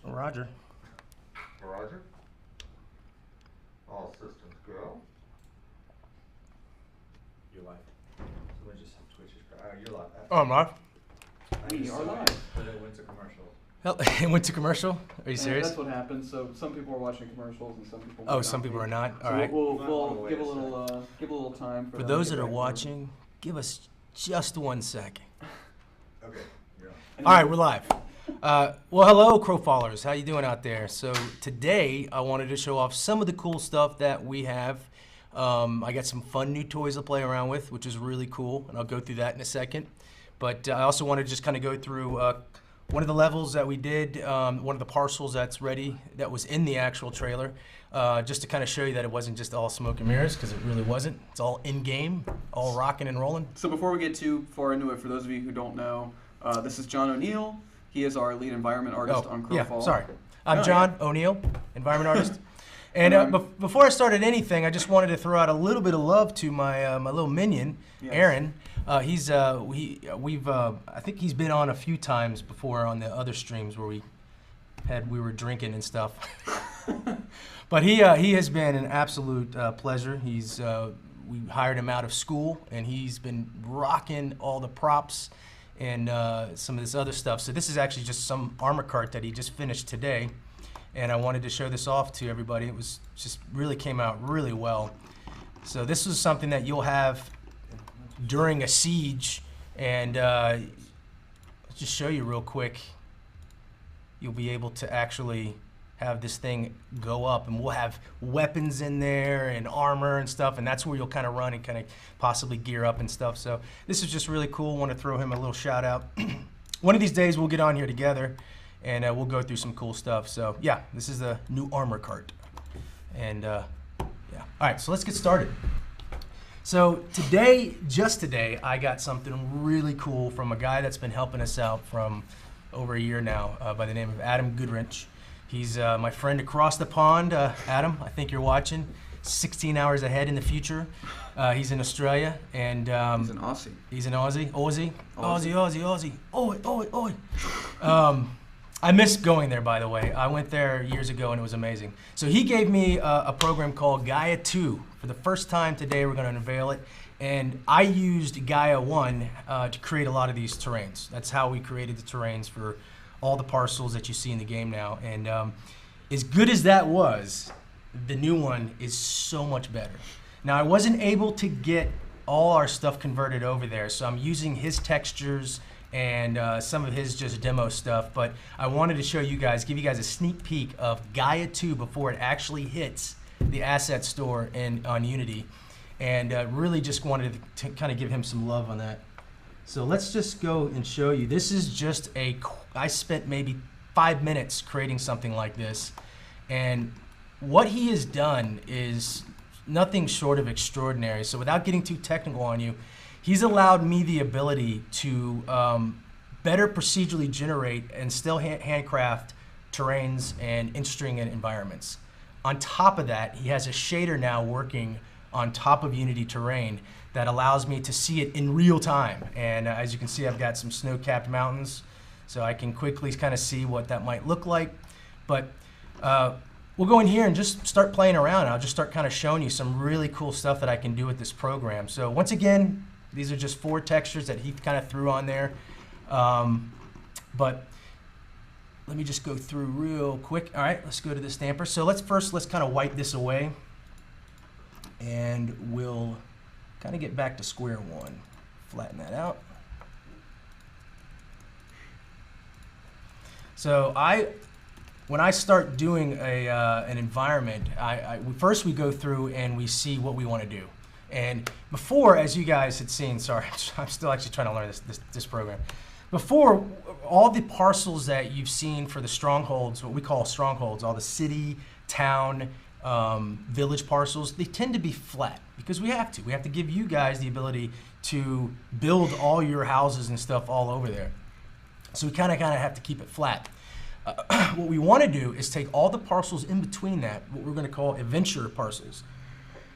Roger. Roger. All systems go. You're live. So we just have Twitch. You're live. Oh, I'm live? We are live. But it went to commercial. Hell, it went to commercial? Are you serious? That's what happens. So some people are watching commercials and some people. Oh, some people are not? All So right. we'll give a little time For those that are watching, give us just 1 second. Okay. Yeah. All right, we're live. Well, hello, Crowfallers. How you doing out there? So today, I wanted to show off some of the cool stuff that we have. I got some fun new toys to play around with, which is really cool, and I'll go through that in a second. But I also wanted to just kind of go through one of the levels that we did, one of the parcels that's ready, that was in the actual trailer, just to kind of show you that it wasn't just all smoke and mirrors, because it really wasn't. It's all in-game, all rocking and rolling. So before we get too far into it, for those of you who don't know, this is John O'Neill. He is our lead environment artist on Crowfall. Yeah, sorry. I'm John O'Neill, environment artist. And before I started anything, I just wanted to throw out a little bit of love to my my little minion, Yes. Aaron. I think he's been on a few times before on the other streams where we were drinking and stuff. But he has been an absolute pleasure. We hired him out of school, and he's been rocking all the props and some of this other stuff. So this is actually just some armor cart that he just finished today, and I wanted to show this off to everybody. It was just really came out really well. So this is something that you'll have during a siege, and let's just show you real quick. You'll be able to actually have this thing go up, and we'll have weapons in there and armor and stuff, and that's where you'll kind of run and kind of possibly gear up and stuff. So this is just really cool. Want to throw him a little shout out. One of these days we'll get on here together and we'll go through some cool stuff. So yeah, this is the new armor cart, and yeah. All right, so let's get started. So today, just today, I got something really cool from a guy that's been helping us out from over a year now, by the name of Adam Goodrich. He's my friend across the pond. Adam, I think you're watching. 16 hours ahead in the future. He's in Australia, and He's an Aussie. he's an Aussie. Aussie. Oi. I miss going there, by the way. I went there years ago, and it was amazing. So he gave me a program called Gaia 2. For the first time today, we're going to unveil it. And I used Gaia 1 to create a lot of these terrains. That's how we created the terrains for all the parcels that you see in the game now. And as good as that was, the new one is so much better. Now, I wasn't able to get all our stuff converted over there, so I'm using his textures and some of his just demo stuff, but I wanted to show you guys, give you guys a sneak peek of Gaia 2 before it actually hits the asset store on Unity, and really just wanted to kind of give him some love on that. So let's just go and show you. This is just I spent maybe 5 minutes creating something like this, and what he has done is nothing short of extraordinary. So without getting too technical on you, he's allowed me the ability to better procedurally generate and still handcraft terrains and in-string environments. On top of that, he has a shader now working on top of Unity terrain that allows me to see it in real time. And as you can see, I've got some snow-capped mountains, so I can quickly kind of see what that might look like. But we'll go in here and just start playing around. I'll just start kind of showing you some really cool stuff that I can do with this program. So once again, these are just 4 textures that he kind of threw on there. But let me just go through real quick. All right, let's go to the stamper. So let's kind of wipe this away, and we'll kind of get back to square one. Flatten that out. So when I start doing an environment, first we go through and we see what we want to do. And before, as you guys had seen, sorry, I'm still actually trying to learn this program. Before, all the parcels that you've seen for the strongholds, what we call strongholds, all the city, town, village parcels, they tend to be flat because we have to. We have to give you guys the ability to build all your houses and stuff all over there. So we kind of have to keep it flat. What we want to do is take all the parcels in between that, what we're going to call adventure parcels.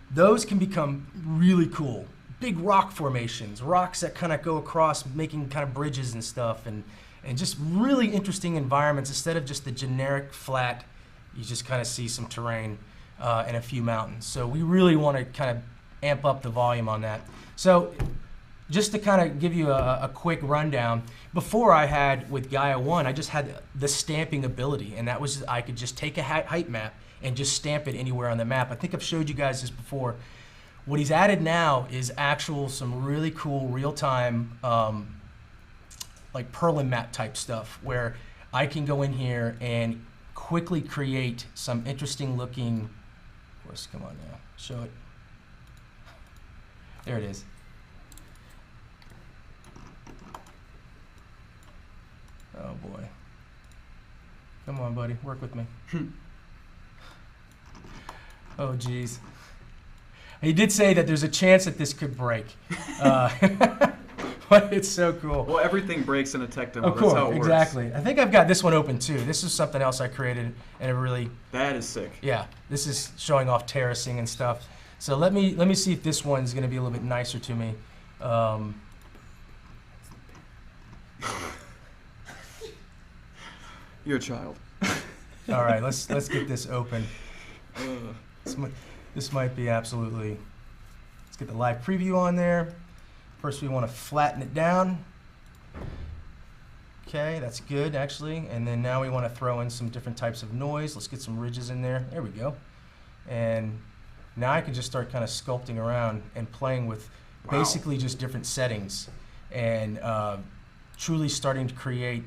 Those can become really cool. Big rock formations, rocks that kind of go across, making kind of bridges and stuff, and and just really interesting environments. Instead of just the generic flat, you just kind of see some terrain and a few mountains. So we really want to kind of amp up the volume on that. So just to kind of give you a quick rundown, before I had with Gaia 1, I just had the stamping ability, and that was I could just take a height map and just stamp it anywhere on the map. I think I've showed you guys this before. What he's added now is some really cool real-time like Perlin map type stuff, where I can go in here and quickly create some interesting looking, of course, come on now, show it. There it is. Oh boy. Come on, buddy, work with me. Oh geez. He did say that there's a chance that this could break. But it's so cool. Well, everything breaks in a tech demo. Of course, that's how it exactly. works. I think I've got this one open too. This is something else I created, and it really. That is sick. Yeah, this is showing off terracing and stuff. So let me see if this one's going to be a little bit nicer to me. You're a child. All right, let's get this open. This might be absolutely. Let's get the live preview on there. First, we want to flatten it down. Okay, that's good actually. And then now we want to throw in some different types of noise. Let's get some ridges in there. There we go. And now I can just start kind of sculpting around and playing with basically just different settings and truly starting to create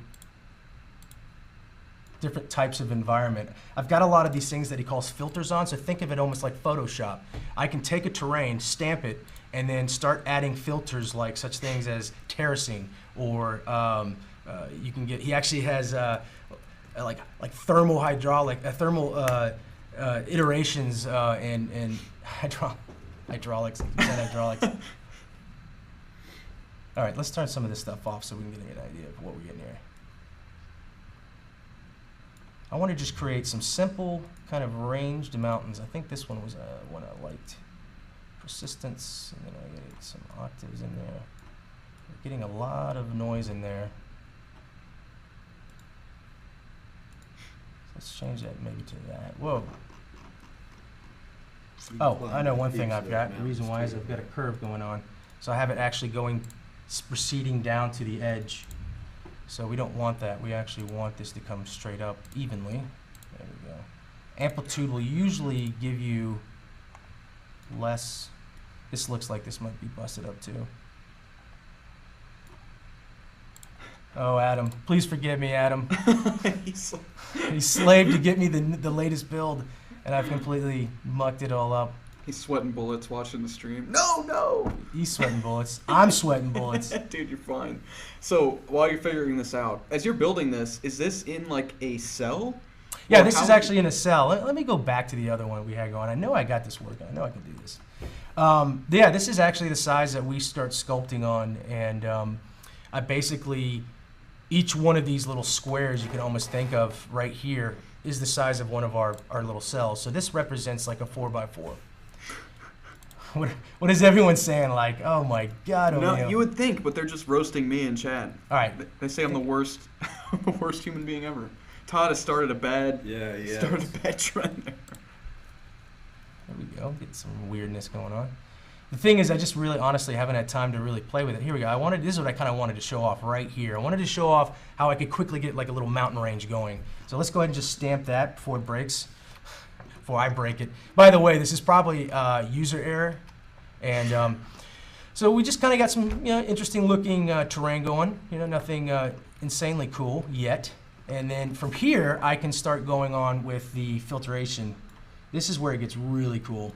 different types of environment. I've got a lot of these things that he calls filters on, so think of it almost like Photoshop. I can take a terrain, stamp it, and then start adding filters like such things as terracing, or you can get, he actually has like thermal hydraulic, thermal iterations and hydraulics. Hydraulics. All right, let's turn some of this stuff off so we can get an idea of what we're getting here. I want to just create some simple kind of ranged mountains. I think this one was one I liked. Persistence, and then I get some octaves in there. We're getting a lot of noise in there. Let's change that maybe to that. Whoa. Oh, I know one thing I've got. The reason why is I've got a curve going on. So I have it actually going, proceeding down to the edge. So we don't want that. We actually want this to come straight up evenly. There we go. Amplitude will usually give you less. This looks like this might be busted up too. Oh, Adam. Please forgive me, Adam. He slaved to get me the latest build, and I've completely mucked it all up. He's sweating bullets watching the stream. No! He's sweating bullets. I'm sweating bullets. Dude, you're fine. So, while you're figuring this out, as you're building this, is this in like a cell? Yeah, this is actually in a cell. Let me go back to the other one we had going. I know I got this working. I know I can do this. Yeah, this is actually the size that we start sculpting on, and I basically, each one of these little squares you can almost think of right here is the size of one of our little cells. So this represents like a 4x4. What is everyone saying? Like, oh my God, O'Neill. No, you would think, but they're just roasting me in chat. All right. They say I'm the worst, the worst human being ever. Todd has started a bad, started a bad trend there. There we go. Get some weirdness going on. The thing is, I just really, honestly, haven't had time to really play with it. Here we go. This is what I kind of wanted to show off right here. I wanted to show off how I could quickly get like a little mountain range going. So let's go ahead and just stamp that before it breaks. Before I break it. By the way, this is probably user error, and so we just kind of got some interesting looking terrain going. Nothing insanely cool yet. And then from here, I can start going on with the filtration. This is where it gets really cool.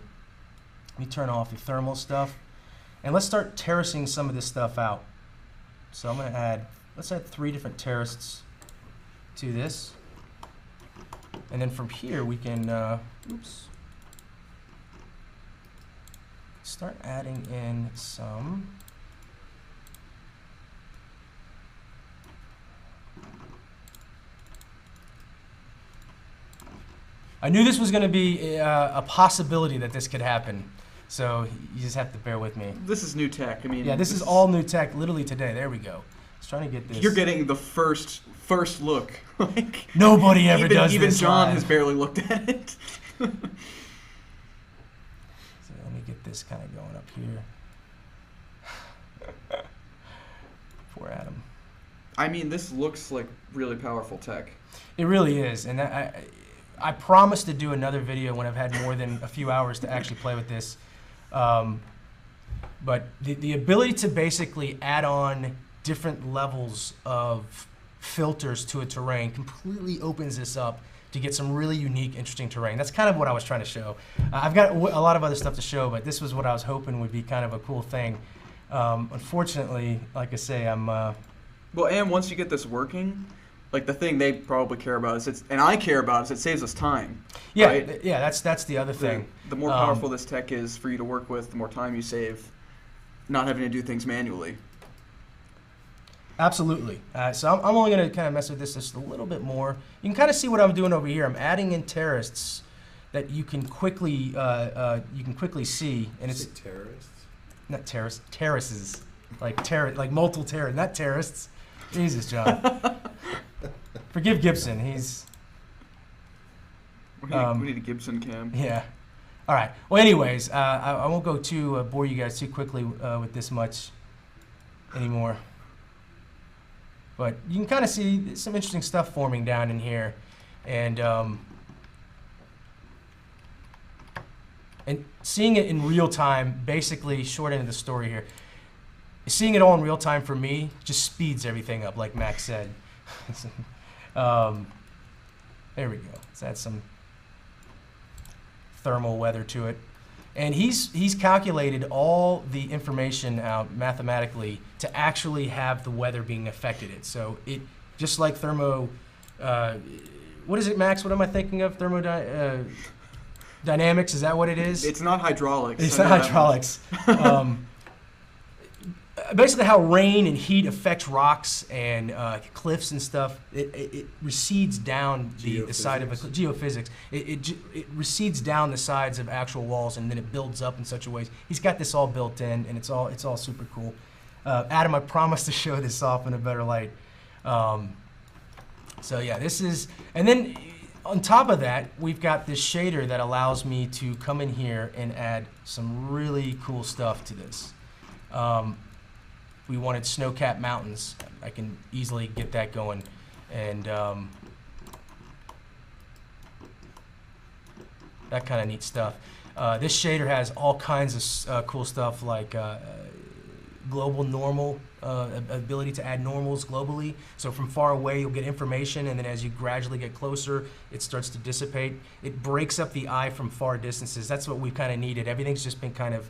Let me turn off the thermal stuff, and let's start terracing some of this stuff out. So I'm going to add, let's add 3 different terraces to this. And then from here we can start adding in some I knew this was going to be a possibility that this could happen, so you just have to bear with me. This is new tech. I mean, yeah, this is all new tech, literally today. There we go. was trying to get this. You're getting the first look. Like nobody ever does even this. John live. has barely looked at it. So let me get this kind of going up here. Poor Adam. I mean, this looks like really powerful tech. It really is, and I promise to do another video when I've had more than a few hours to actually play with this. But the ability to basically add on different levels of filters to a terrain completely opens this up to get some really unique, interesting terrain. That's kind of what I was trying to show. I've got a lot of other stuff to show, but this was what I was hoping would be kind of a cool thing. Unfortunately, like I say, I'm... Well, and once you get this working, like the thing they probably care about is and I care about is it saves us time. Yeah, right? yeah, that's the other thing. The more powerful this tech is for you to work with, the more time you save, not having to do things manually. Absolutely. So I'm only going to kind of mess with this just a little bit more. You can kind of see what I'm doing over here. I'm adding in terraces that you can quickly see, and it's terrorists. Not terraces, terraces, like multiple terraces, not terrorists. Jesus, John. Forgive Gibson. He's. We need a Gibson cam. Yeah. All right. Well, anyways, I won't go too bore you guys too quickly with this much anymore. But you can kind of see some interesting stuff forming down in here, and seeing it in real time. Basically, short end of the story here. Seeing it all in real time for me just speeds everything up, like Max said. There we go. Let's add some thermal weather to it. And he's calculated all the information out mathematically to actually have the weather being affected it. So it, just like thermo, what is it, Max? What am I thinking of? Thermodynamics, is that what it is? It's not hydraulics. It's not hydraulics. Basically how rain and heat affects rocks and cliffs and stuff, it recedes down the side of a geophysics. It recedes down the sides of actual walls, and then it builds up in such a way. He's got this all built in, and it's all super cool. Adam, I promise to show this off in a better light. So yeah, this is, and then on top of that, we've got this shader that allows me to come in here and add some really cool stuff to this. We wanted snow-capped mountains. I can easily get that going. And that kind of neat stuff. This shader has all kinds of cool stuff like global normal, ability to add normals globally. So from far away, you'll get information, and then as you gradually get closer, it starts to dissipate. It breaks up the eye from far distances. That's what we kind of needed. Everything's just been kind of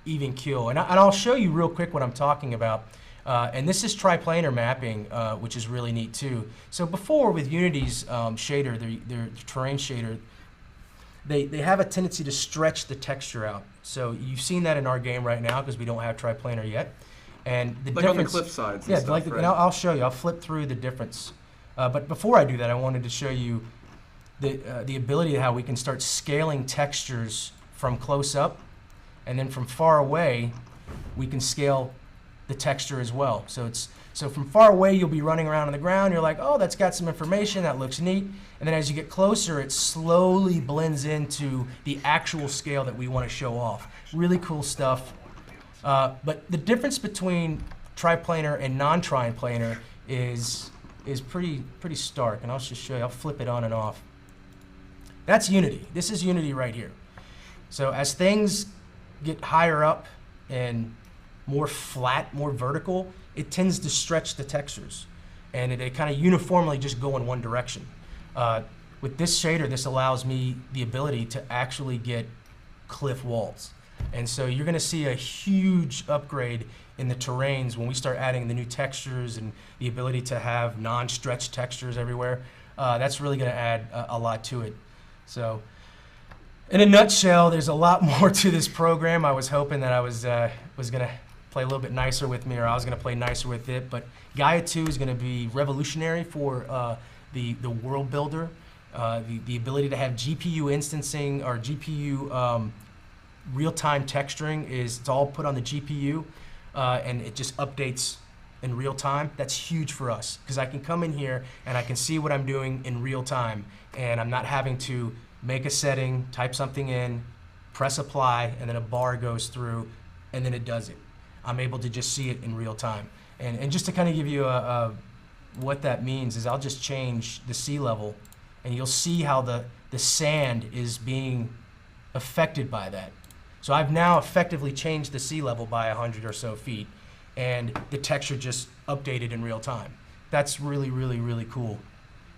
even keel. And I'll show you real quick what I'm talking about. And this is triplanar mapping, which is really neat too. So before with Unity's shader, their terrain shader, they have a tendency to stretch the texture out. So you've seen that in our game right now because we don't have triplanar yet. And the like difference, on the cliff sides. yeah, And stuff, right? and I'll show you. I'll flip through the difference. But before I do that, I wanted to show you the ability of how we can start scaling textures from close up. And then from far away, we can scale the texture as well. So from far away, you'll be running around on the ground. You're like, oh, that's got some information. That looks neat. And then as you get closer, it slowly blends into the actual scale that we want to show off. Really cool stuff. But the difference between triplanar and non-triplanar is pretty stark. And I'll just show you. I'll flip it on and off. That's Unity. This is Unity right here. So as things get higher up and more flat, more vertical, it tends to stretch the textures. And it kind of uniformly just go in one direction. With this shader, this allows me the ability to actually get cliff walls. And so you're going to see a huge upgrade in the terrains when we start adding the new textures and the ability to have non-stretched textures everywhere. That's really going to add a lot to it. So in a nutshell, there's a lot more to this program. I was hoping that I was going to play a little bit nicer with me, or I was going to play nicer with it. But Gaia 2 is going to be revolutionary for the world builder. The ability to have GPU instancing or GPU real-time texturing it's all put on the GPU, and it just updates in real time, that's huge for us because I can come in here and I can see what I'm doing in real time, and I'm not having to make a setting, type something in, press apply, and then a bar goes through, and then it does it. I'm able to just see it in real time. And just to kind of give you what that means is I'll just change the sea level, and you'll see how the sand is being affected by that. So I've now effectively changed the sea level by 100 or so feet, and the texture just updated in real time. That's really, really, really cool.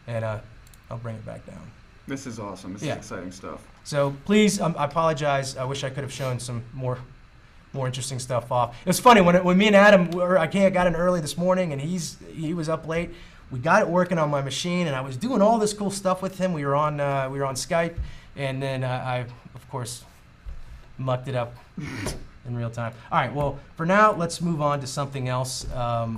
And I'll bring it back down. This is awesome. This is exciting stuff. So please, I apologize. I wish I could have shown some more interesting stuff off. It was funny when me and Adam I got in early this morning, and he was up late. We got it working on my machine, and I was doing all this cool stuff with him. We were on Skype, and then I of course mucked it up in real time. All right, well, for now, let's move on to something else.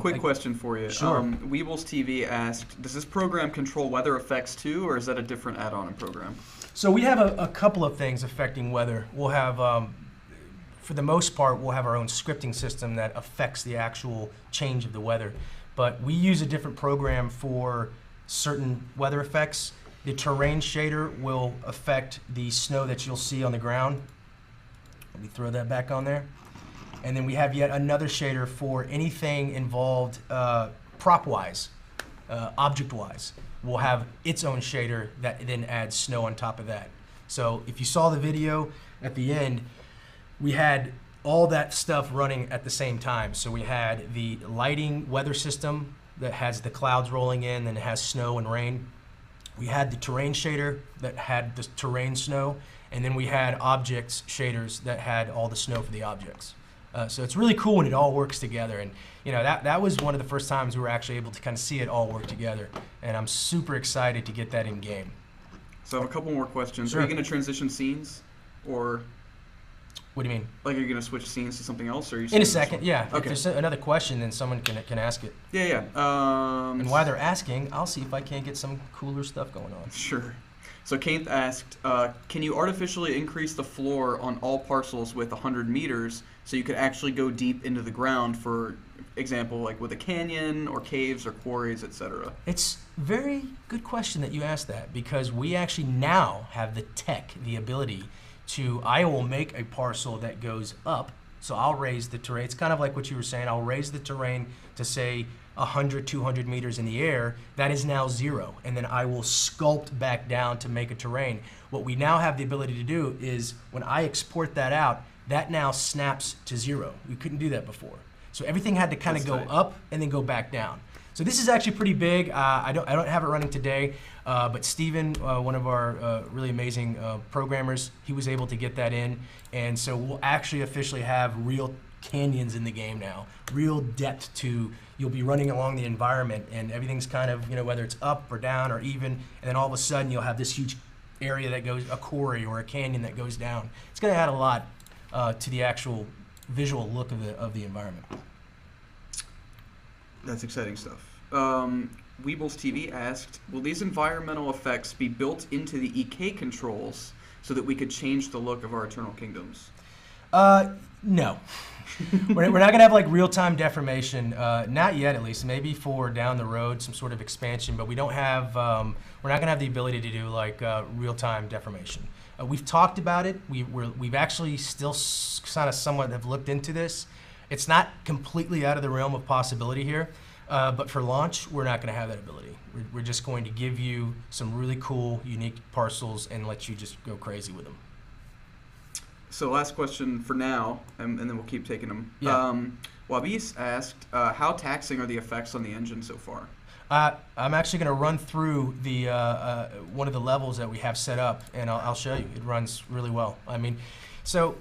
Quick question for you. Sure. Weebles TV asked, does this program control weather effects too, or is that a different add-on and program? So we have a couple of things affecting weather. We'll have, for the most part, we'll have our own scripting system that affects the actual change of the weather. But we use a different program for certain weather effects. The terrain shader will affect the snow that you'll see on the ground. Let me throw that back on there. And then we have yet another shader for anything involved prop-wise, object-wise. We'll have its own shader that then adds snow on top of that. So if you saw the video at the end, we had all that stuff running at the same time. So we had the lighting weather system that has the clouds rolling in and it has snow and rain. We had the terrain shader that had the terrain snow, and then we had objects shaders that had all the snow for the objects. So it's really cool when it all works together, and you know that was one of the first times we were actually able to kind of see it all work together, and I'm super excited to get that in game. So I have a couple more questions. Sure. Are you going to transition scenes, or what do you mean? Like, are you going to switch scenes to something else, or are you in a second? Yeah. Okay. If there's another question, then someone can ask it. Yeah. And while they're asking, I'll see if I can't get some cooler stuff going on. Sure. So Kate asked, can you artificially increase the floor on all parcels with 100 meters so you could actually go deep into the ground, for example, like with a canyon or caves or quarries, etc.? It's a very good question that you asked that, because we actually now have the tech, the ability to, I will make a parcel that goes up, so I'll raise the terrain. It's kind of like what you were saying. I'll raise the terrain to say 100, 200 meters in the air. That is now 0, and then I will sculpt back down to make a terrain. What we now have the ability to do is when I export that out, that now snaps to 0. We couldn't do that before. So everything had to kind of go up and then go back down. So this is actually pretty big. I don't have it running today, but Steven, one of our really amazing programmers, he was able to get that in, and so we'll actually officially have real canyons in the game now, real depth to, you'll be running along the environment, and everything's kind of, you know, whether it's up or down or even, and then all of a sudden you'll have this huge area that goes, a quarry or a canyon that goes down. It's going to add a lot to the actual visual look of the environment. That's exciting stuff. Weebles TV asked, will these environmental effects be built into the EK controls so that we could change the look of our Eternal Kingdoms? No. We're not going to have like real-time deformation, not yet at least, maybe for down the road, some sort of expansion, but we don't have, we're not going to have the ability to do like real-time deformation. We've talked about it. We've actually still kind of somewhat have looked into this. It's not completely out of the realm of possibility here, but for launch, we're not going to have that ability. We're just going to give you some really cool, unique parcels and let you just go crazy with them. So last question for now, and then we'll keep taking them. Yeah. Wabis asked, how taxing are the effects on the engine so far? I'm actually going to run through the one of the levels that we have set up, and I'll show you. It runs really well. I mean, so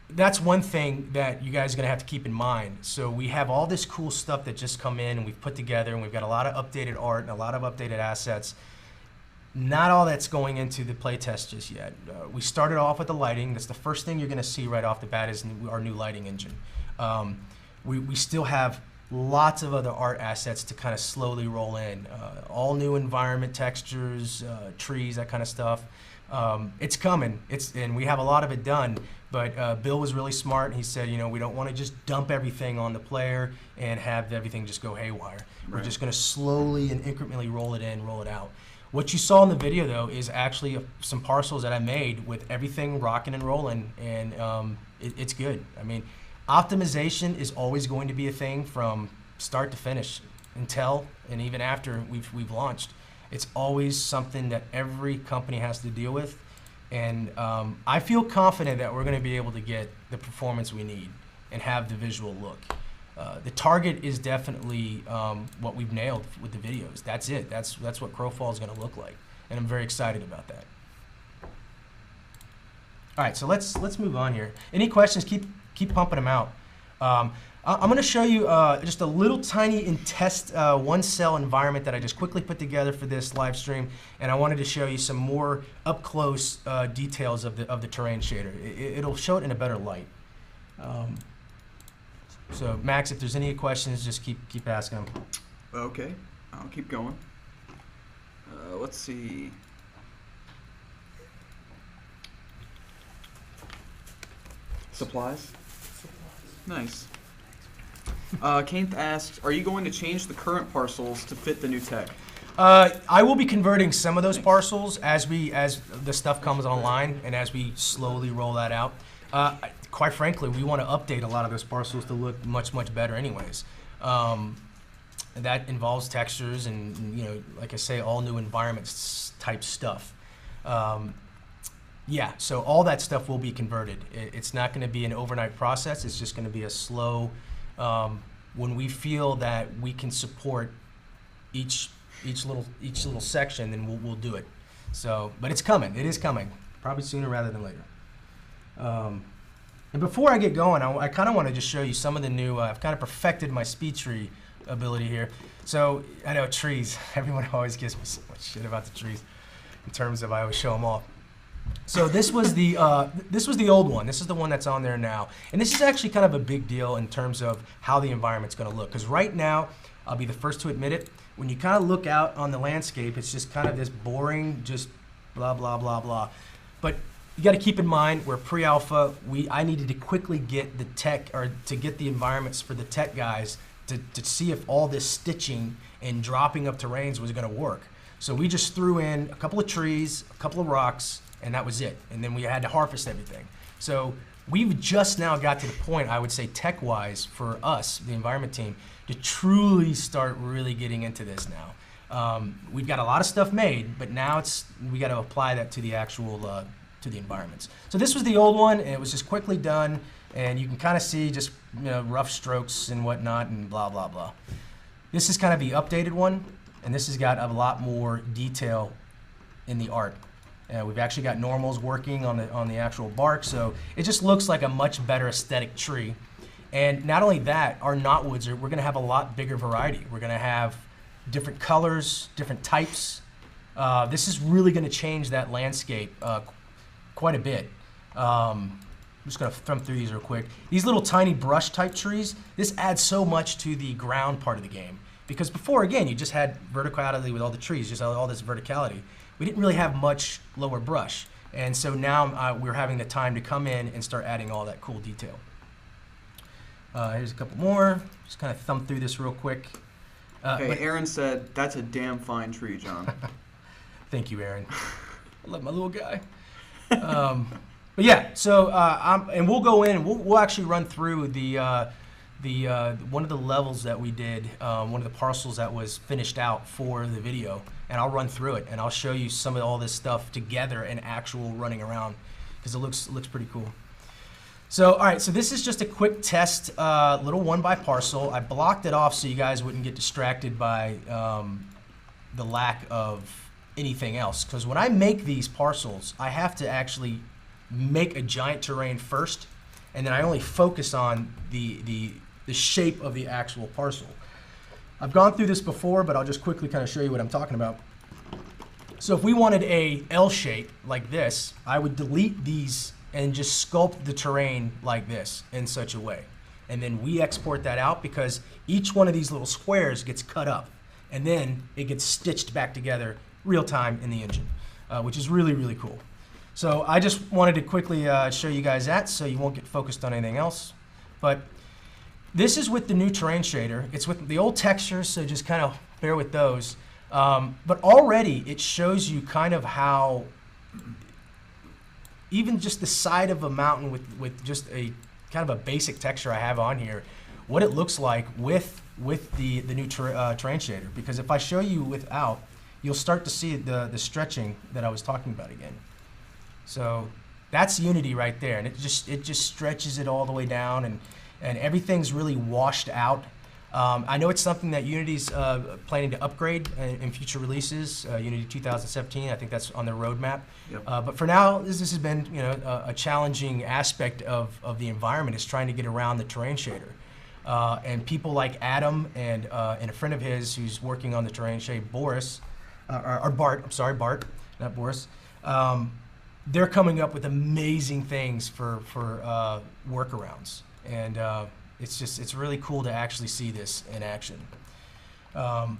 that's one thing that you guys are going to have to keep in mind. So we have all this cool stuff that just come in and we've put together, and we've got a lot of updated art and a lot of updated assets. Not all that's going into the playtest just yet. We started off with the lighting. That's the first thing you're going to see right off the bat is our new lighting engine. We still have lots of other art assets to kind of slowly roll in. All new environment textures, trees, that kind of stuff. It's coming. And we have a lot of it done. But Bill was really smart. He said, you know, we don't want to just dump everything on the player and have everything just go haywire. We're Right. just going to slowly and incrementally roll it in, roll it out. What you saw in the video, though, is actually some parcels that I made with everything rocking and rolling, and it's good. I mean, optimization is always going to be a thing from start to finish, until and even after we've launched. It's always something that every company has to deal with, and I feel confident that we're going to be able to get the performance we need and have the visual look. The target is definitely what we've nailed with the videos. That's it. That's what Crowfall is going to look like, and I'm very excited about that. All right, so let's move on here. Any questions? Keep pumping them out. I'm going to show you just a little tiny in test one cell environment that I just quickly put together for this live stream, and I wanted to show you some more up close details of the terrain shader. It'll show it in a better light. So Max, if there's any questions, just keep asking them. Okay, I'll keep going. Let's see. Supplies? Nice. Kainth asked, are you going to change the current parcels to fit the new tech? I will be converting some of those parcels as the stuff comes online and as we slowly roll that out. Quite frankly, we want to update a lot of those parcels to look much better anyways. That involves textures and, you know, like I say, all new environments type stuff. Yeah, so all that stuff will be converted. It's not going to be an overnight process. It's just going to be a slow, when we feel that we can support each little section, then we'll do it. So, but it's coming. It is coming. Probably sooner rather than later. And before I get going, I kind of want to just show you some of the new. I've kind of perfected my speed tree ability here. So I know trees. Everyone always gives me so much shit about the trees, in terms of I always show them off. So this was the old one. This is the one that's on there now, and this is actually kind of a big deal in terms of how the environment's going to look. Because right now, I'll be the first to admit it. When you kind of look out on the landscape, it's just kind of this boring, just blah blah blah blah. But you got to keep in mind we're pre-alpha. I needed to quickly get the tech, or to get the environments for the tech guys to see if all this stitching and dropping of terrains was going to work. So we just threw in a couple of trees, a couple of rocks, and that was it. And then we had to harvest everything. So we've just now got to the point, I would say tech-wise, for us, the environment team, to truly start really getting into this now. We've got a lot of stuff made, but now we got to apply that to the actual to the environments. So this was the old one, and it was just quickly done, and you can kind of see just, you know, rough strokes and whatnot and blah blah blah. This is kind of the updated one, and this has got a lot more detail in the art. We've actually got normals working on the actual bark, so it just looks like a much better aesthetic tree. And not only that, our knotwoods we're going to have a lot bigger variety. We're going to have different colors, different types. This is really going to change that landscape quite a bit. I'm just going to thumb through these real quick. These little tiny brush type trees, this adds so much to the ground part of the game. Because before, again, you just had verticality with all the trees, just all this verticality. We didn't really have much lower brush. And so now we're having the time to come in and start adding all that cool detail. Here's a couple more. Just kind of thumb through this real quick. Okay, Aaron said, that's a damn fine tree, John. Thank you, Aaron. I love my little guy. But yeah, so and we'll go in and we'll actually run through the one of the levels that we did, one of the parcels that was finished out for the video, and I'll run through it and I'll show you some of all this stuff together and actual running around, because it looks pretty cool. So all right, so this is just a quick test, little one by parcel. I blocked it off so you guys wouldn't get distracted by the lack of anything else, because when I make these parcels, I have to actually make a giant terrain first, and then I only focus on the shape of the actual parcel. I've gone through this before, but I'll just quickly kind of show you what I'm talking about. So if we wanted a L shape like this, I would delete these and just sculpt the terrain like this in such a way. And then we export that out, because each one of these little squares gets cut up, and then it gets stitched back together real time in the engine, which is really, really cool. So I just wanted to quickly show you guys that so you won't get focused on anything else. But this is with the new terrain shader. It's with the old textures, so just kind of bear with those. But already it shows you kind of how even just the side of a mountain with just a kind of a basic texture I have on here, what it looks like with the new terrain shader. Because if I show you without, you'll start to see the stretching that I was talking about again. So that's Unity right there, and it just stretches it all the way down, and everything's really washed out. I know it's something that Unity's planning to upgrade in future releases. Unity 2017, I think that's on their roadmap. Yep. But for now, this has been a challenging aspect of the environment is trying to get around the terrain shader. And people like Adam and a friend of his who's working on the terrain shader, Boris, or Bart. I'm sorry, Bart, not Boris. They're coming up with amazing things for workarounds, and it's really cool to actually see this in action. And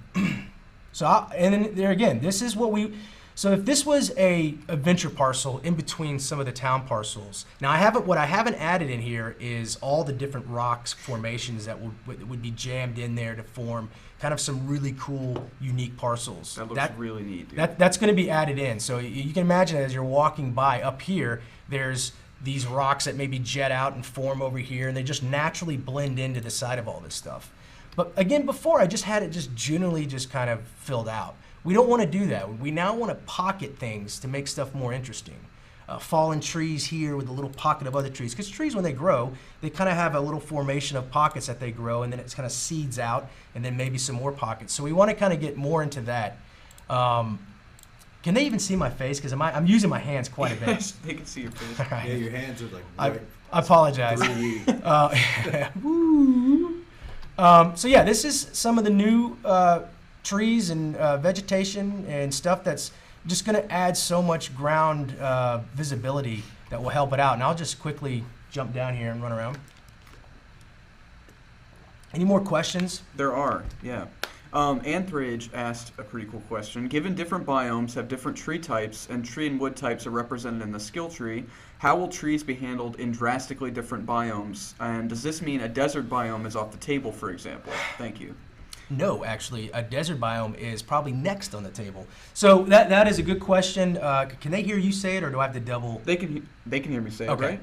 then there again, this is what we. So if this was a adventure parcel in between some of the town parcels, now what I haven't added in here is all the different rocks formations that would be jammed in there to form kind of some really cool, unique parcels. That looks really neat, dude. That's going to be added in. So you can imagine as you're walking by up here, there's these rocks that maybe jet out and form over here, and they just naturally blend into the side of all this stuff. But again, before I just had it just generally just kind of filled out. We don't want to do that. We now want to pocket things to make stuff more interesting. Fallen trees here with a little pocket of other trees. Because trees, when they grow, they kind of have a little formation of pockets that they grow, and then it kind of seeds out, and then maybe some more pockets. So we want to kind of get more into that. Can they even see my face? Because I'm using my hands quite a bit. They can see your face. Yeah, your hands are like right. I apologize. 3D. So yeah, this is some of the new trees and vegetation and stuff that's just going to add so much ground visibility that will help it out. And I'll just quickly jump down here and run around. Any more questions? There are, yeah. Anthrage asked a pretty cool question. Given different biomes have different tree types and tree and wood types are represented in the skill tree, how will trees be handled in drastically different biomes? And does this mean a desert biome is off the table, for example? Thank you. No, actually, a desert biome is probably next on the table. So that is a good question. Can they hear you say it, or do I have to double? They can hear me say Okay. it, right?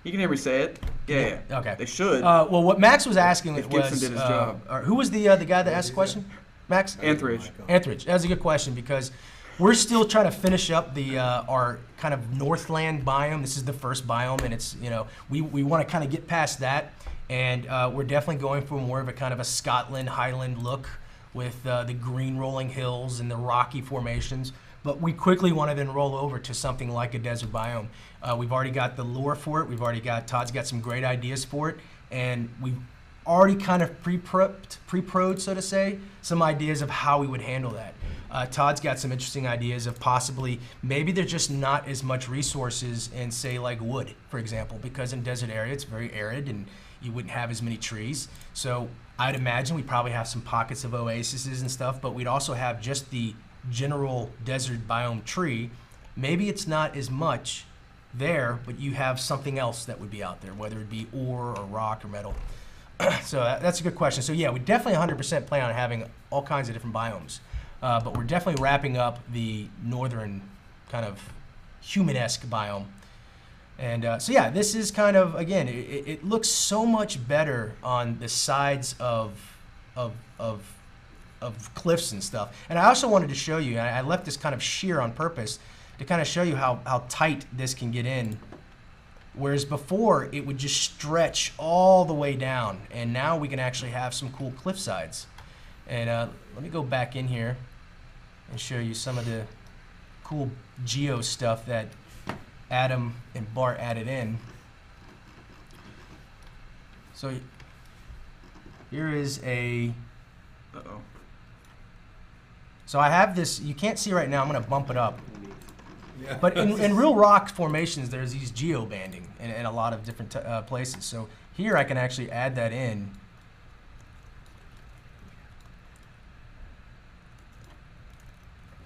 You can hear me say it. Yeah. Okay. They should. Well, what Max was asking If was, Gibson did his job. or who was the guy that asked the question? Max? Anthrage. Anthrage. That's a good question because we're still trying to finish up the our kind of Northland biome. This is the first biome, and it's we want to kind of get past that, and we're definitely going for more of a kind of a Scotland Highland look with the green rolling hills and the rocky formations. But we quickly want to then roll over to something like a desert biome. We've already got the lure for it. Todd's got some great ideas for it, and we've already kind of pre-pro'd, so to say, some ideas of how we would handle that. Todd's got some interesting ideas of possibly, maybe there's just not as much resources in, say, like wood, for example, because in desert area it's very arid and you wouldn't have as many trees. So I'd imagine we probably have some pockets of oases and stuff, but we'd also have just the general desert biome tree. Maybe it's not as much there, but you have something else that would be out there, whether it be ore or rock or metal. So that's a good question. So yeah, we definitely 100% plan on having all kinds of different biomes, but we're definitely wrapping up the northern kind of human-esque biome. And so yeah, this is kind of, again, it looks so much better on the sides of cliffs and stuff. And I also wanted to show you, and I left this kind of sheer on purpose to kind of show you how tight this can get in. Whereas before, it would just stretch all the way down. And now we can actually have some cool cliff sides. And let me go back in here and show you some of the cool geo stuff that Adam and Bart added in. So here is a... Uh-oh. So I have this, you can't see right now, I'm going to bump it up. Yeah. But in real rock formations, there's these geo-banding in a lot of different places. So here I can actually add that in.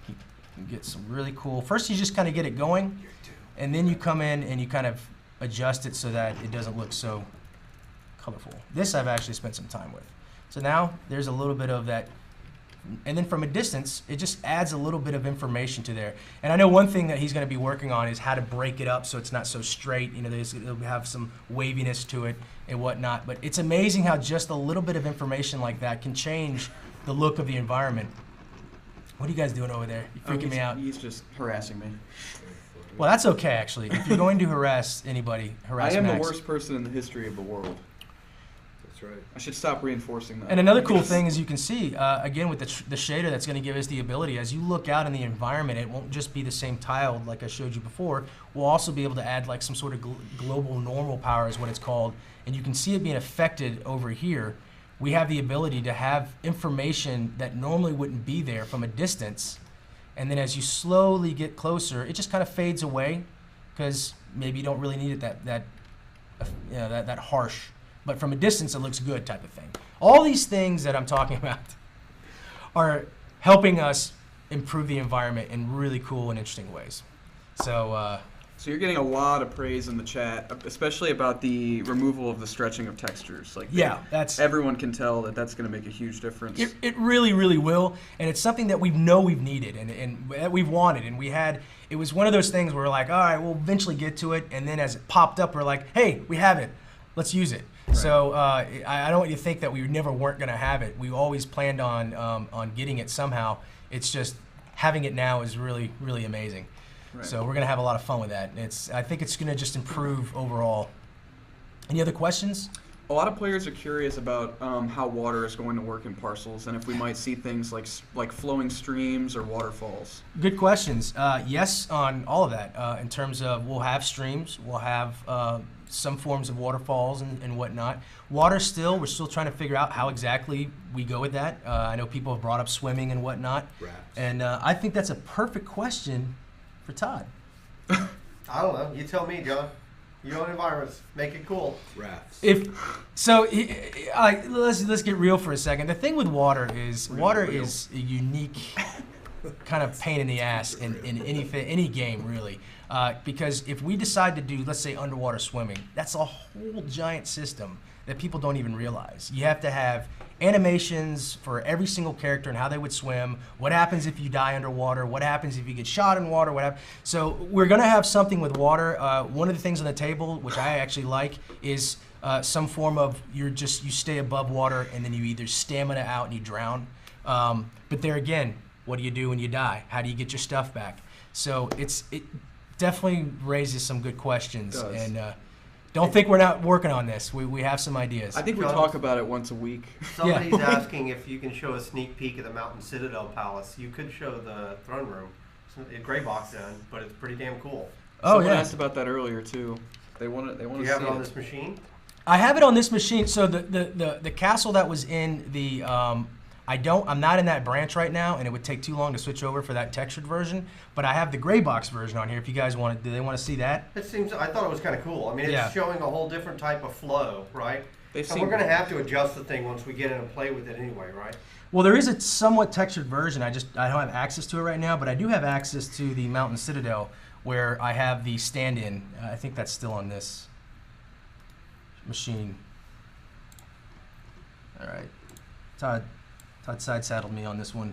You can get some really cool, first you just kind of get it going, and then you come in and you kind of adjust it so that it doesn't look so colorful. This I've actually spent some time with. So now there's a little bit of that, and then from a distance, it just adds a little bit of information to there. And I know one thing that he's going to be working on is how to break it up so it's not so straight. You know, it'll have some waviness to it and whatnot. But it's amazing how just a little bit of information like that can change the look of the environment. What are you guys doing over there? You're freaking me out. He's just harassing me. Well, that's okay, actually. If you're going to harass anybody, harass I am Max. the worst person in the history of the world. That's right. I should stop reinforcing that. And another cool thing, as you can see, again, with the shader, that's going to give us the ability, as you look out in the environment, it won't just be the same tile like I showed you before. We'll also be able to add like some sort of global normal power is what it's called. And you can see it being affected over here. We have the ability to have information that normally wouldn't be there from a distance. And then as you slowly get closer, it just kind of fades away because maybe you don't really need it that harsh. But from a distance, it looks good type of thing. All these things that I'm talking about are helping us improve the environment in really cool and interesting ways. So you're getting a lot of praise in the chat, especially about the removal of the stretching of textures. Like, yeah, everyone can tell that that's going to make a huge difference. It really, really will, and it's something that we've needed and that we've wanted, and it was one of those things where we're like, all right, we'll eventually get to it, and then as it popped up, we're like, hey, we have it, let's use it. Right. So I don't want you to think that we weren't going to have it. We always planned on getting it somehow. It's just having it now is really, really amazing. Right. So we're going to have a lot of fun with that. I think it's going to just improve overall. Any other questions? A lot of players are curious about how water is going to work in parcels, and if we might see things like flowing streams or waterfalls. Good questions. Yes, on all of that. In terms of, we'll have streams, we'll have some forms of waterfalls and whatnot. Water we're still trying to figure out how exactly we go with that. I know people have brought up swimming and whatnot. Rafts. And I think that's a perfect question for Todd. I don't know. You tell me, John. Your own environments. Make it cool. Rafts. Let's get real for a second. The thing with water is a unique kind of pain in the ass in any game, really. Because if we decide to do, let's say, underwater swimming, that's a whole giant system that people don't even realize. You have to have animations for every single character and how they would swim, what happens if you die underwater, what happens if you get shot in water, what happens. So we're going to have something with water. One of the things on the table, which I actually like, is some form of you stay above water and then you either stamina out and you drown. But there again, what do you do when you die? How do you get your stuff back? So it definitely raises some good questions. It does. And don't think we're not working on this. We have some ideas. I think we talk about it once a week. Somebody's asking if you can show a sneak peek of the Mountain Citadel Palace. You could show the throne room. It's a gray box done, but it's pretty damn cool. Someone asked about that earlier too. They want to see it. Do you have it on this machine? I have it on this machine. So the castle that was in the I'm not in that branch right now, and it would take too long to switch over for that textured version. But I have the gray box version on here. If you guys do they want to see that? I thought it was kind of cool. I mean, it's showing a whole different type of flow, right? So we're going to have to adjust the thing once we get in and play with it anyway, right? Well, there is a somewhat textured version. I don't have access to it right now, but I do have access to the Mountain Citadel, where I have the stand-in. I think that's still on this machine. All right, Todd side saddled me on this one.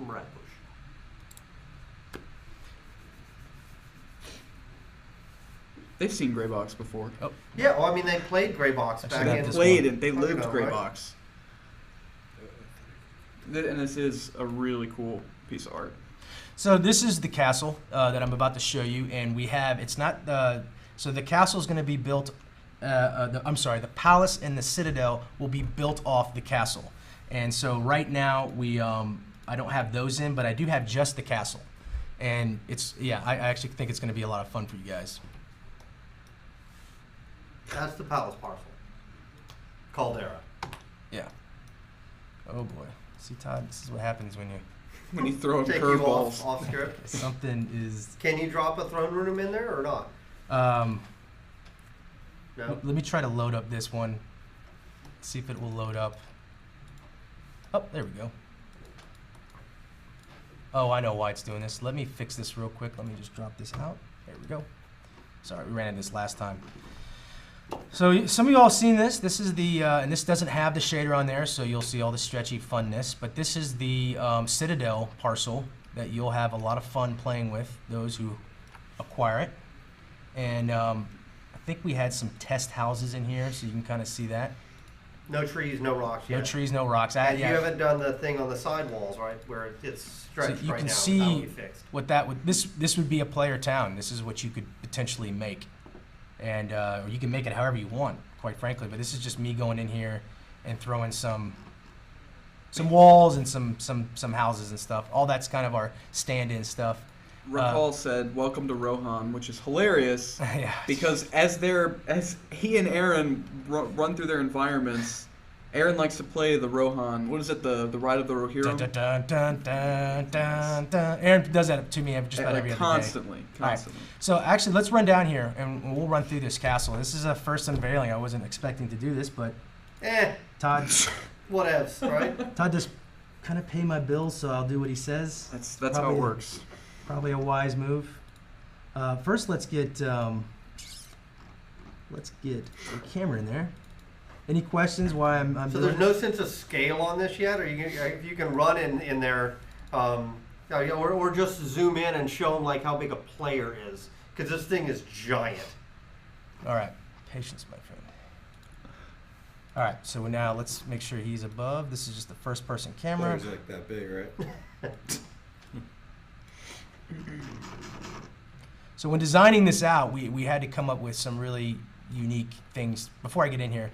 Right. They've seen Gray Box before. Oh. Yeah, well, I mean, they played Gray Box back in. They lived Gray right? Box. And this is a really cool piece of art. So this is the castle that I'm about to show you, and we have, so the castle is going to be built, the palace and the citadel will be built off the castle. And so right now, I don't have those in, but I do have just the castle. And I actually think it's going to be a lot of fun for you guys. That's the palace parcel. Caldera. Yeah. Oh boy. See, Todd, this is what happens when you throw Take curveballs. Off script. Something is. Can you drop a throne room in there or not? No. Let me try to load up this one. See if it will load up. Oh, there we go. Oh, I know why it's doing this. Let me fix this real quick. Let me just drop this out. There we go. Sorry, we ran into this last time. So some of you all seen this. This is the, and this doesn't have the shader on there, so you'll see all the stretchy funness. But this is the Citadel parcel that you'll have a lot of fun playing with, those who acquire it. And I think we had some test houses in here, so you can kind of see that. No trees, no rocks yet. No trees, no rocks. And Yeah. you haven't done the thing on the side walls, right, where it's stretched So you right can now. see That'll be fixed. what that would, this would be a player town. This is what you could potentially make. And or you can make it however you want, quite frankly. But this is just me going in here and throwing some walls and some houses and stuff. All that's kind of our stand-in stuff. Rakal said, "Welcome to Rohan," which is hilarious Yeah. because as he and Aaron run through their environments, Aaron likes to play the Rohan. What is it? The Ride of the Rohirrim? Dun, dun, dun, dun, dun, dun. Aaron does that to me just about every other day. Constantly. Right. So actually, let's run down here and we'll run through this castle. This is a first unveiling. I wasn't expecting to do this, but Todd Whatevs, right? Todd just kind of pay my bills, so I'll do what he says. That's how it works. Probably a wise move. First, let's get the camera in there. Any questions why I'm So doing there's no sense of scale on this yet, or if you can run in there, or just zoom in and show them like how big a player is, because this thing is giant. All right, patience, my friend. All right, so now let's make sure he's above. This is just the first-person camera. Player's like that big, right? So when designing this out, we had to come up with some really unique things. Before I get in here,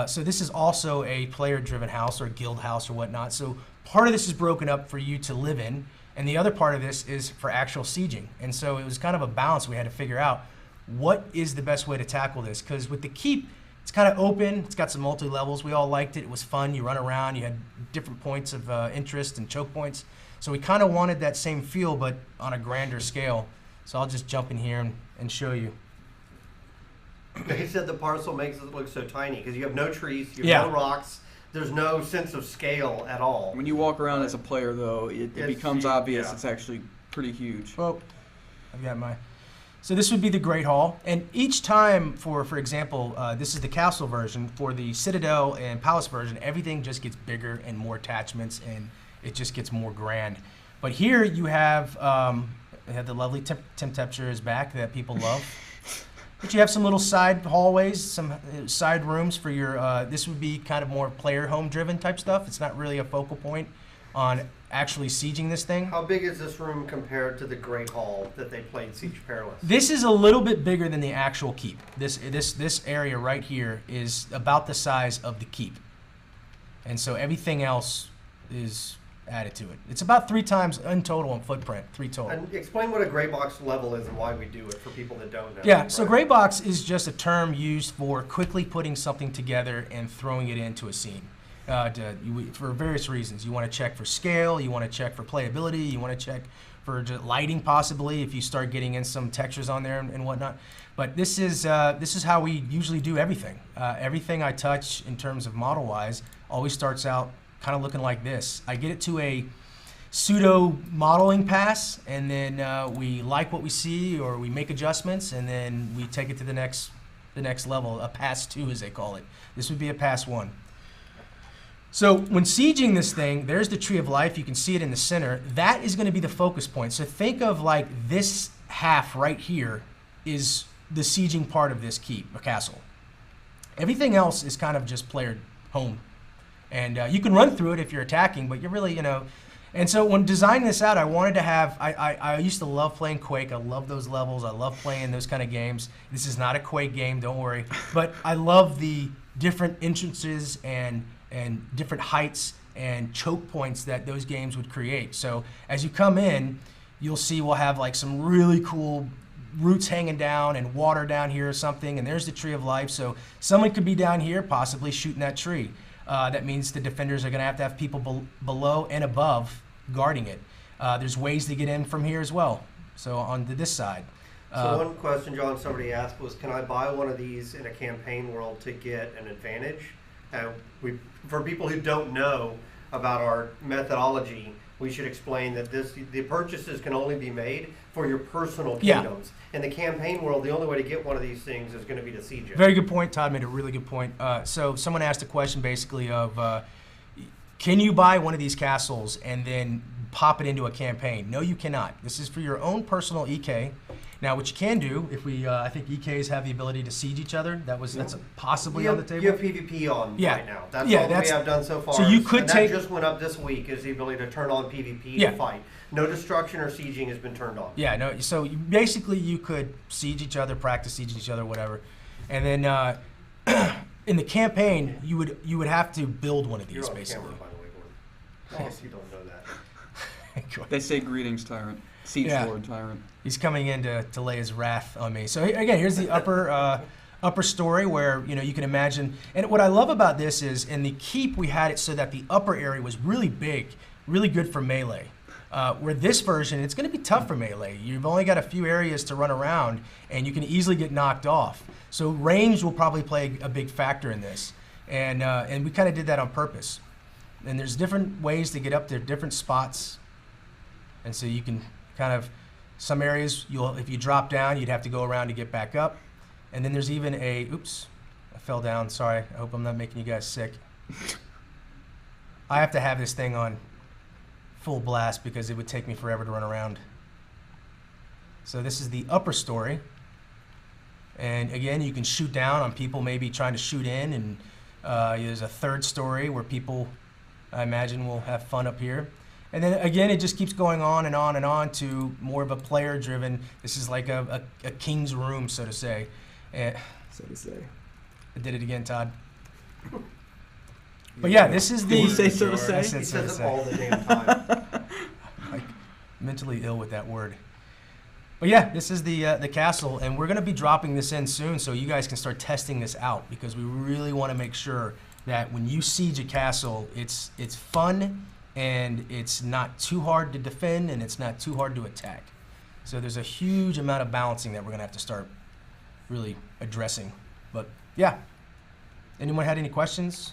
so this is also a player-driven house or guild house or whatnot. So part of this is broken up for you to live in, and the other part of this is for actual sieging. And so it was kind of a balance we had to figure out. What is the best way to tackle this? Because with the keep, it's kind of open. It's got some multi-levels. We all liked it. It was fun. You run around. You had different points of interest and choke points. So we kind of wanted that same feel, but on a grander scale. So I'll just jump in here and show you. He said the parcel makes it look so tiny because you have no trees, you have no rocks. There's no sense of scale at all. When you walk around as a player, though, it becomes obvious it's actually pretty huge. Well, I've got my... So this would be the Great Hall. And each time, for example, this is the castle version. For the Citadel and Palace version, everything just gets bigger and more attachments, and it just gets more grand. But here you have the lovely temp temperature is back that people love. But you have some little side hallways, some side rooms for your, this would be kind of more player home driven type stuff. It's not really a focal point on actually sieging this thing. How big is this room compared to the Great Hall that they played Siege Perilous? This is a little bit bigger than the actual keep. This area right here is about the size of the keep. And so everything else is added to it. It's about 3 times in total in footprint, 3 total. And explain what a gray box level is and why we do it for people that don't know. Yeah, so gray box is just a term used for quickly putting something together and throwing it into a scene. For various reasons. You want to check for scale, you want to check for playability, you want to check for lighting possibly if you start getting in some textures on there and whatnot. But this is how we usually do everything. Everything I touch in terms of model-wise always starts out kind of looking like this. I get it to a pseudo modeling pass, and then we like what we see, or we make adjustments, and then we take it to the next level, a pass 2 as they call it. This would be a pass 1. So when sieging this thing, there's the Tree of Life. You can see it in the center. That is going to be the focus point. So think of like this half right here is the sieging part of this keep or castle. Everything else is kind of just player home. And you can run through it if you're attacking, but you're really, And so when designing this out, I wanted to have, I used to love playing Quake. I love those levels. I love playing those kind of games. This is not a Quake game, don't worry. But I love the different entrances and different heights and choke points that those games would create. So as you come in, you'll see we'll have like some really cool roots hanging down and water down here or something, and there's the Tree of Life. So someone could be down here possibly shooting that tree. That means the defenders are going to have people below and above guarding it. There's ways to get in from here as well, so on to this side. So one question, John, somebody asked was, can I buy one of these in a campaign world to get an advantage? For people who don't know, about our methodology, we should explain that the purchases can only be made for your personal Yeah. kingdoms. In the campaign world, the only way to get one of these things is going to be to siege it. Very good point. Todd made a really good point. So someone asked a question basically of, can you buy one of these castles and then pop it into a campaign? No, you cannot. This is for your own personal EK. Now, what you can do, if we, I think EKs have the ability to siege each other. That's possibly on the table. You have PvP on Yeah. right now. That's Yeah, all that we have done so far. So you could and take- that just went up this week, is the ability to turn on PvP Yeah. to fight. No destruction or sieging has been turned on. Yeah, no. So basically, you could siege each other, practice siege each other, whatever, and then in the campaign, you would have to build one of You're these on basically. camera, by the way, Gordon. In case you don't know that. They say greetings, tyrant. Siege Yeah. lord, tyrant. He's coming in to lay his wrath on me. So again, here's the upper story where you can imagine. And what I love about this is in the keep we had it so that the upper area was really big, really good for melee. Where this version, it's going to be tough for melee. You've only got a few areas to run around, and you can easily get knocked off. So range will probably play a big factor in this, and we kind of did that on purpose. And there's different ways to get up there, different spots, and so you can kind of some areas if you drop down, you'd have to go around to get back up, and then there's even oops, I fell down. Sorry. I hope I'm not making you guys sick. I have to have this thing on full blast because it would take me forever to run around. So this is the upper story. And again, you can shoot down on people maybe trying to shoot in, and there's a third story where people, I imagine, will have fun up here. And then again, it just keeps going on and on and on to more of a player-driven, this is like a king's room, so to say. So to say. I did it again, Todd. But yeah, this is the... Did you say so to I say? said He so to says it say. all the damn time. Like, mentally ill with that word. But yeah, this is the castle, and we're going to be dropping this in soon so you guys can start testing this out, because we really want to make sure that when you siege a castle, it's fun, and it's not too hard to defend, and it's not too hard to attack. So there's a huge amount of balancing that we're going to have to start really addressing. But yeah, anyone had any questions?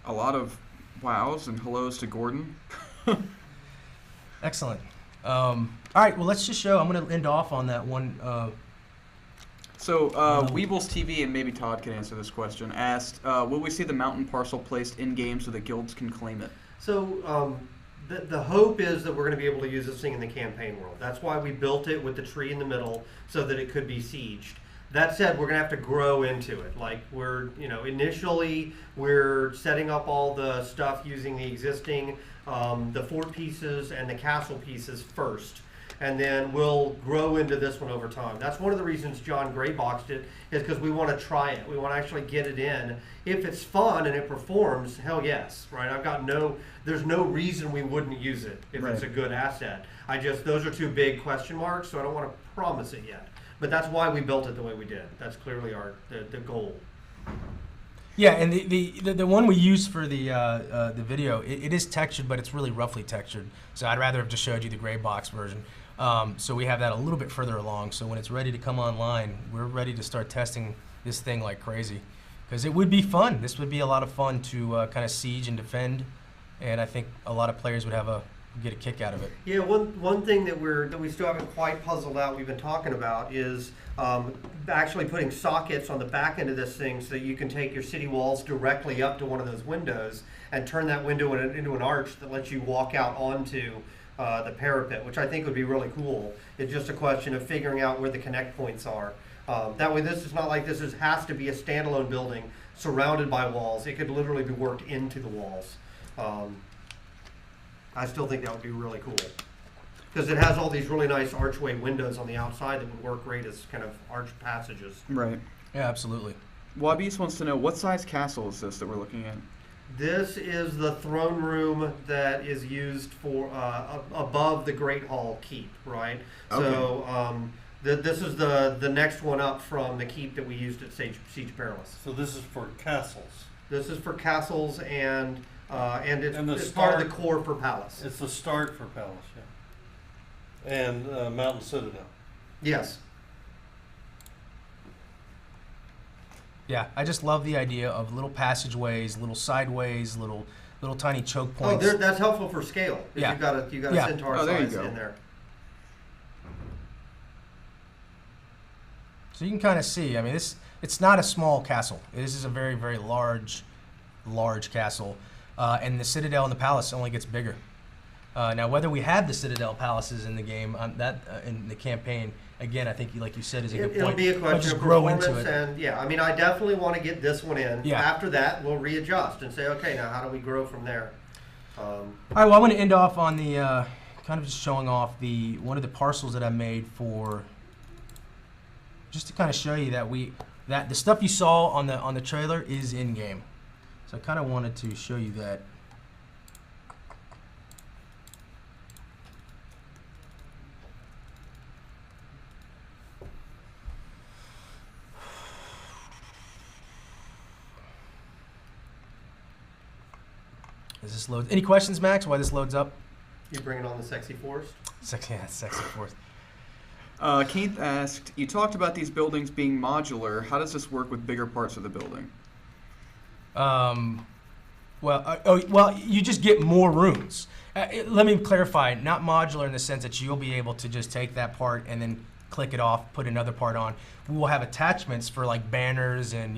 A lot of wows and hellos to Gordon. Excellent. All right, well, let's just show. I'm going to end off on that one. So, Weebles TV, and maybe Todd can answer this question, asked, will we see the mountain parcel placed in-game so that guilds can claim it? So the hope is that we're going to be able to use this thing in the campaign world. That's why we built it with the tree in the middle so that it could be sieged. That said, we're going to have to grow into it. Like initially we're setting up all the stuff using the existing, the fort pieces and the castle pieces first. And then we'll grow into this one over time. That's one of the reasons John gray boxed it, is because we want to try it. We want to actually get it in. If it's fun and it performs, hell yes, right? There's no reason we wouldn't use it if it's a good asset. Those are two big question marks, so I don't want to promise it yet. But that's why we built it the way we did. That's clearly the goal. Yeah, and the one we used for the video, it is textured, but it's really roughly textured. So I'd rather have just showed you the gray box version. So we have that a little bit further along. So when it's ready to come online, we're ready to start testing this thing like crazy. Because it would be fun. This would be a lot of fun to kind of siege and defend. And I think a lot of players would get a kick out of it. Yeah, one thing that we still haven't quite puzzled out, we've been talking about, is actually putting sockets on the back end of this thing so that you can take your city walls directly up to one of those windows and turn that window into an arch that lets you walk out onto the parapet, which I think would be really cool. It's just a question of figuring out where the connect points are. That way, this is not like this has to be a standalone building surrounded by walls. It could literally be worked into the walls. I still think that would be really cool, because it has all these really nice archway windows on the outside that would work great as kind of arch passages. Right. Yeah, absolutely. Wabies wants to know, what size castle is this that we're looking at? This is the throne room that is used for above the Great Hall Keep, right? Okay. So this is the next one up from the keep that we used at Siege Perilous. So this is for castles. This is for castles and it's start, part of the core for Palace. It's the start for Palace, yeah. And Mountain Citadel. Yes. Yeah, I just love the idea of little passageways, little sideways, little little tiny choke Oh, points. that's helpful for scale. If Yeah. you got a Yeah. centaur Oh, there you size go. in there. So you can kind of see, I mean, it's not a small castle. This is a very, very large castle. And the Citadel and the Palace only gets bigger. Now, whether we have the Citadel Palaces in the game, in the campaign, again, I think, like you said, is a good point. It'll be a But question just of grow performance, into it. and yeah, I mean, I definitely want to get this one in. Yeah. After that, we'll readjust and say, okay, now how do we grow from there? All right, well, I want to end off on the kind of just showing off one of the parcels that I made for, just to kind of show you that the stuff you saw on the trailer is in game. So I kind of wanted to show you that. As this loads, any questions, Max? Why this loads up? You bringing on the sexy forest? Sexy force. Keith asked, you talked about these buildings being modular. How does this work with bigger parts of the building? Well, you just get more rooms. Let me clarify, not modular in the sense that you'll be able to just take that part and then click it off, put another part on. We will have attachments for like banners and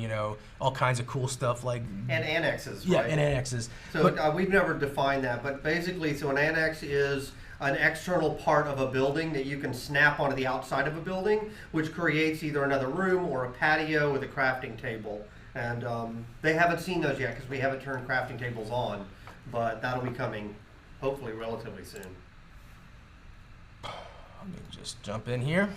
all kinds of cool stuff like And annexes, yeah, right? and annexes. So But- we've never defined that, but basically, so an annex is an external part of a building that you can snap onto the outside of a building, which creates either another room or a patio with a crafting table. And they haven't seen those yet because we haven't turned crafting tables on, but that'll be coming hopefully relatively soon. Let me just jump in here.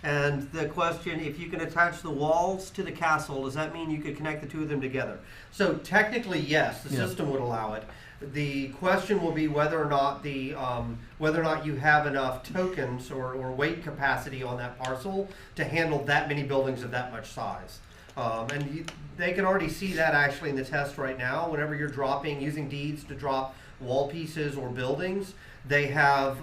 And the question, if you can attach the walls to the castle, does that mean you could connect the two of them together? So technically, yes, the Yeah. system would allow it. The question will be whether or not you have enough tokens or weight capacity on that parcel to handle that many buildings of that much size. They can already see that actually in the test right now. Whenever you're using deeds to drop wall pieces or buildings, they have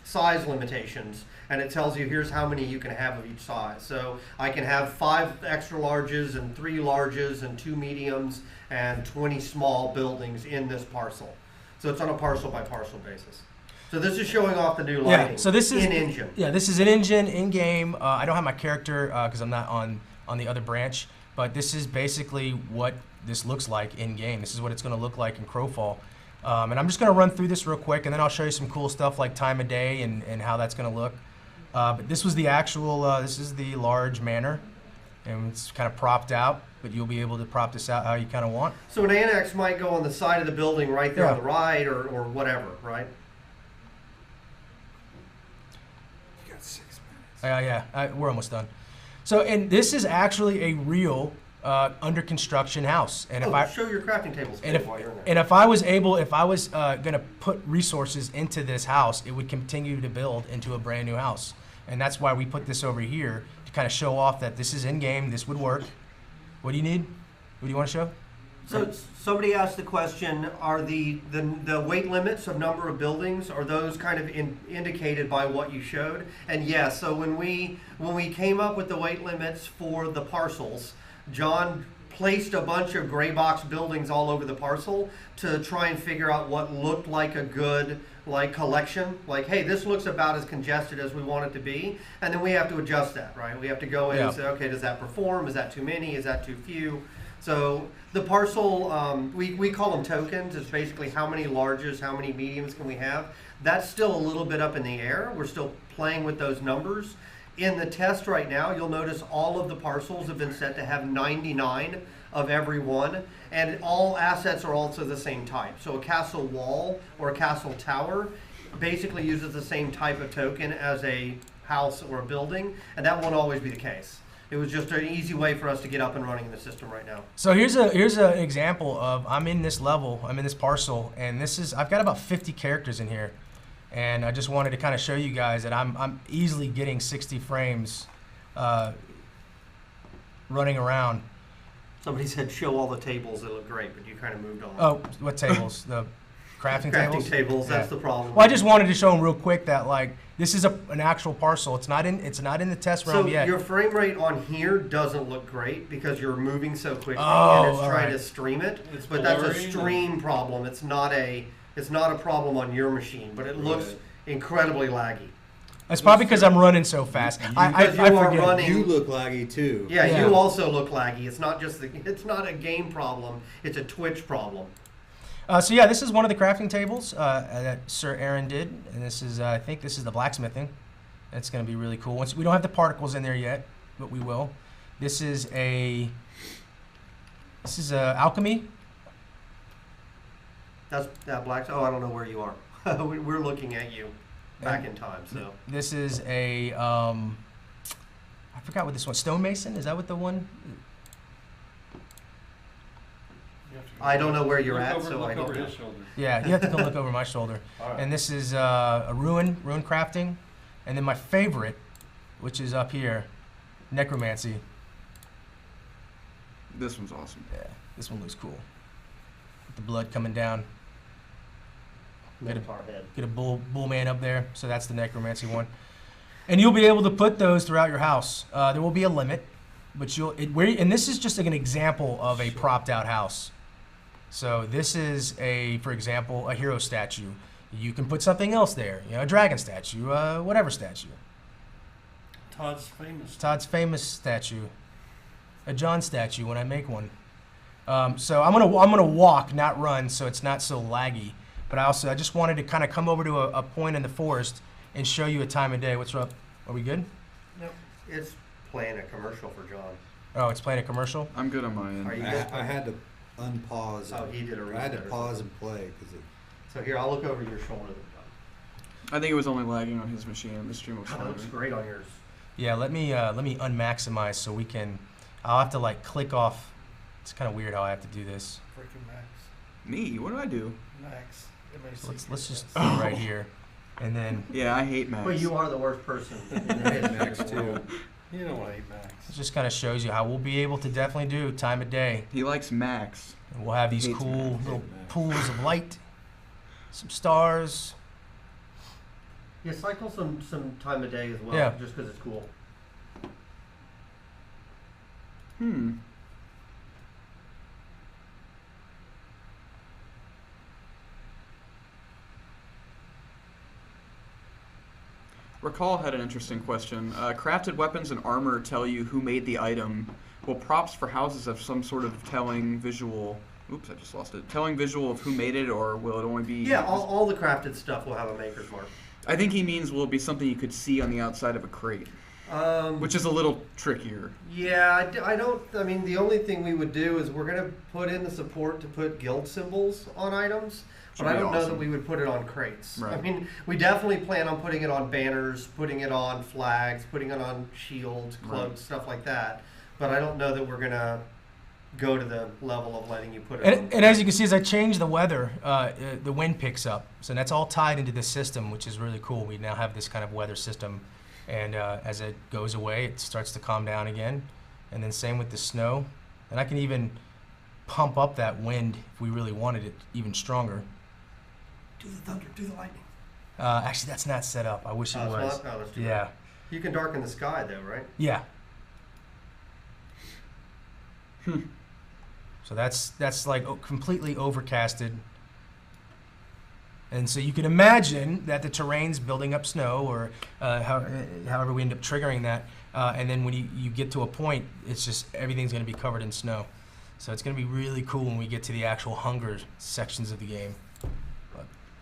size limitations, and it tells you here's how many you can have of each size. So I can have 5 extra larges and 3 larges and 2 mediums and 20 small buildings in this parcel. So it's on a parcel by parcel basis. So this is showing off the new lighting. Yeah, so this is in engine. Yeah, this is in engine, in game. I don't have my character because I'm not on the other branch, but this is basically what this looks like in game. This is what it's going to look like in Crowfall. And I'm just going to run through this real quick, and then I'll show you some cool stuff like time of day and how that's going to look. But this was the actual, this is the large manor, and it's kind of propped out, but you'll be able to prop this out how you kind of want. So an annex might go on the side of the building right there Yeah. on the right or whatever, right? You got 6 minutes. Yeah, we're almost done. So, and this is actually a real under construction house. And Show your crafting tables And while you're in there. if I was going to put resources into this house, it would continue to build into a brand new house. And that's why we put this over here to kind of show off that this is in game, this would work. What do you need? What do you want to show? So somebody asked the question, are the weight limits of number of buildings, are those kind of indicated by what you showed? And yes, so when we came up with the weight limits for the parcels, John placed a bunch of gray box buildings all over the parcel to try and figure out what looked like a good collection. Like, hey, this looks about as congested as we want it to be. And then we have to adjust that, right? We have to go in and say, okay, does that perform? Is that too many? Is that too few? So the parcel, we call them tokens. It's basically how many larges, how many mediums can we have. That's still a little bit up in the air. We're still playing with those numbers. In the test right now, you'll notice all of the parcels have been set to have 99 of every one, and all assets are also the same type. So a castle wall or a castle tower basically uses the same type of token as a house or a building, and that won't always be the case. It was just an easy way for us to get up and running in the system right now. So here's an example of I'm in this level, I'm in this parcel, and I've got about 50 characters in here. And I just wanted to kind of show you guys that I'm easily getting 60 frames running around. Somebody said show all the tables, they look great, but you kind of moved on. Oh, what tables? crafting Crafting tables. tables, that's Yeah. the problem. Well, I just wanted to show them real quick that like this is an actual parcel. It's not in the test So realm yet. your frame rate on here doesn't look great because you're moving so quickly Oh, and it's trying alright. to stream it. It's But that's a blurry. stream problem. It's not a problem on your machine, but it looks Right. incredibly laggy. It's probably because I'm running so fast. I Because you are forget. running- You look laggy too. Yeah, Yeah. you also look laggy. It's not just it's not a game problem. It's a Twitch problem. So yeah, this is one of the crafting tables that Sir Aaron did, and this is I think this is the blacksmithing. It's going to be really cool. Once we don't have the particles in there yet, but we will. This is alchemy. That's that black. Oh, I don't know where you are. We're looking at you back in time. So This is I forgot what this one. Stonemason. Is that what the one? You have to I don't know where you're look at, over, so look I don't over know. his shoulder. Yeah, you have to go look over my shoulder. All right. And this is a rune crafting, and then my favorite, which is up here, necromancy. This one's awesome. Yeah, this one looks cool. With the blood coming down. Minotaur head. Get a bull man up there, so that's the necromancy one. And you'll be able to put those throughout your house. There will be a limit, but and this is just like an example of a propped out house. So this is for example, a hero statue. You can put something else there, a dragon statue, whatever statue. Todd's famous statue, a John statue when I make one. So I'm gonna walk, not run, so it's not so laggy. But I just wanted to kind of come over to a point in the forest and show you a time of day. What's up? Are we good? Nope. It's playing a commercial for John. Oh, it's playing a commercial. I'm good on my end. Are you I, good? I had to unpause. Oh, he did a I had to reset or pause something. and play because it. So here, I'll look over your shoulder. Then, I think it was only lagging on his machine. The stream was John. That looks fine. great on yours. Yeah, let me unmaximize so we can. I'll have to like click off. It's kind of weird how I have to do this. Freaking Max. Me? What do I do? Max. So let's just do it right here, and then Yeah, I hate Max. Well, you are the worst person in the history Max of the too. world. You don't want to eat Max. it just kind of shows you how we'll be able to definitely do time of day. He likes Max. And we'll have these Hates cool Max. little Hates Max. pools of light, some stars. Yeah, cycle some time of day as well, Yeah. just because it's cool. Recall had an interesting question. Crafted weapons and armor tell you who made the item. Will props for houses have some sort of telling visual? Oops, I just lost it. Telling visual of who made it, or will it only be? Yeah, all the crafted stuff will have a maker's mark. I think he means will it be something you could see on the outside of a crate, which is a little trickier. Yeah, I don't. I mean, the only thing we would do is we're gonna put in the support to put guild symbols on items, Should but I be don't know awesome. that we would put it on crates. Right. I mean, we definitely plan on putting it on banners, putting it on flags, putting it on shields, cloaks, Right. stuff like that. But I don't know that we're gonna go to the level of letting you put it on. And as you can see, as I change the weather, the wind picks up. So that's all tied into this system, which is really cool. We now have this kind of weather system. And as it goes away, it starts to calm down again. And then same with the snow. And I can even pump up that wind if we really wanted it even stronger. Do the thunder, do the lightning. Actually, that's not set up. I wish it Oh, was. it's not? Oh, that's too Yeah. bad. You can darken the sky though, right? Yeah. So that's like completely overcasted. And so you can imagine that the terrain's building up snow, or however we end up triggering that. And then when you get to a point, it's just everything's going to be covered in snow. So it's going to be really cool when we get to the actual hunger sections of the game.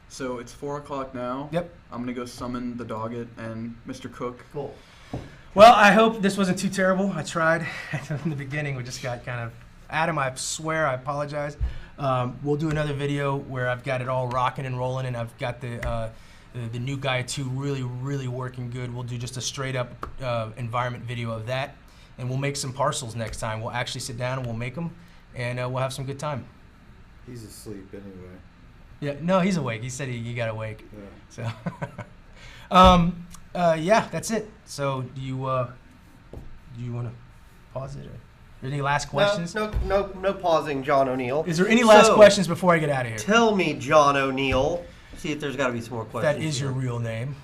So it's 4 o'clock now. Yep. I'm gonna go summon the Doggett and Mr. Cook. Cool. Well, I hope this wasn't too terrible. I tried in the beginning. We just got kind of Adam, I swear, I apologize. We'll do another video where I've got it all rocking and rolling, and I've got the new Gaia 2 really working good. We'll do just a straight up environment video of that, and we'll make some parcels next time. We'll actually sit down and we'll make them, and we'll have some good time. He's asleep anyway. Yeah, no, he's awake. He said he got awake. Yeah. So, yeah, that's it. So, do you want to pause it? Or? Any last questions? No pausing, John O'Neill. Is there any last So, questions before I get out of here? Tell me, John O'Neill. See if there's got to be some more questions. That is your here. real name.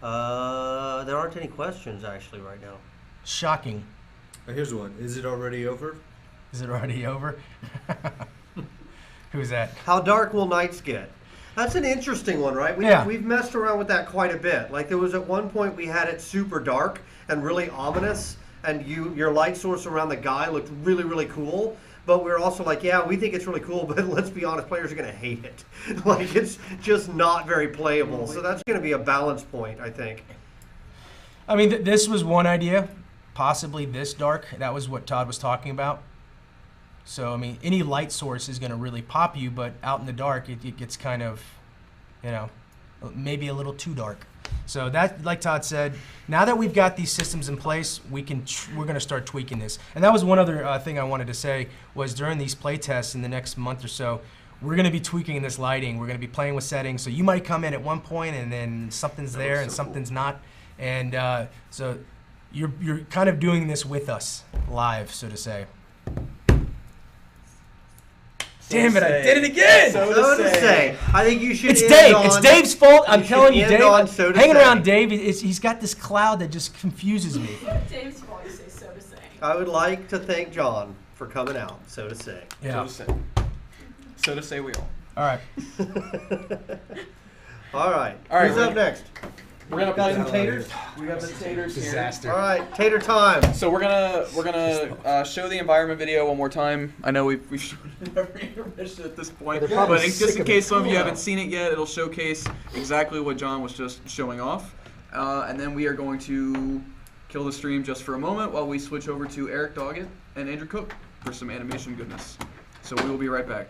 There aren't any questions actually right now. Shocking. Oh, here's one. Is it already over? Is it already over? Who's that? How dark will nights get? That's an interesting one, right? We've messed around with that quite a bit. Like there was at one point we had it super dark and really ominous, and your light source around the Gaia looked really, really cool. But we're also like, yeah, we think it's really cool, but let's be honest, players are going to hate it. Like it's just not very playable. So that's going to be a balance point, I think. I mean, this was one idea, possibly this dark. That was what Todd was talking about. So, I mean, any light source is going to really pop you, but out in the dark, it gets kind of, you know, maybe a little too dark. So that, like Todd said, now that we've got these systems in place, we're going to start tweaking this. And that was one other thing I wanted to say was during these play tests in the next month or so, we're going to be tweaking this lighting. We're going to be playing with settings. So you might come in at one point and then something's there and something's not. And so you're kind of doing this with us live, so to say. Damn it, I did it again! So to say. I think you should It's end Dave. on, It's Dave's fault. I'm should telling you, end Dave. on so to Hanging say. around Dave, he's got this cloud that just confuses me. Dave's fault, you say so to say. I would like to thank John for coming out, so to say. Yeah. So to say we all. All right. All right. All right, Who's we're up next? We're gonna Got play some taters? We got the taters here. Disaster. All right, tater time. So we're gonna show the environment video one more time. I know we've shown it every intermission at this point, but just in case some of you haven't seen it yet, it'll showcase exactly what John was just showing off, and then we are going to kill the stream just for a moment while we switch over to Eric Doggett and Andrew Cook for some animation goodness. So we will be right back.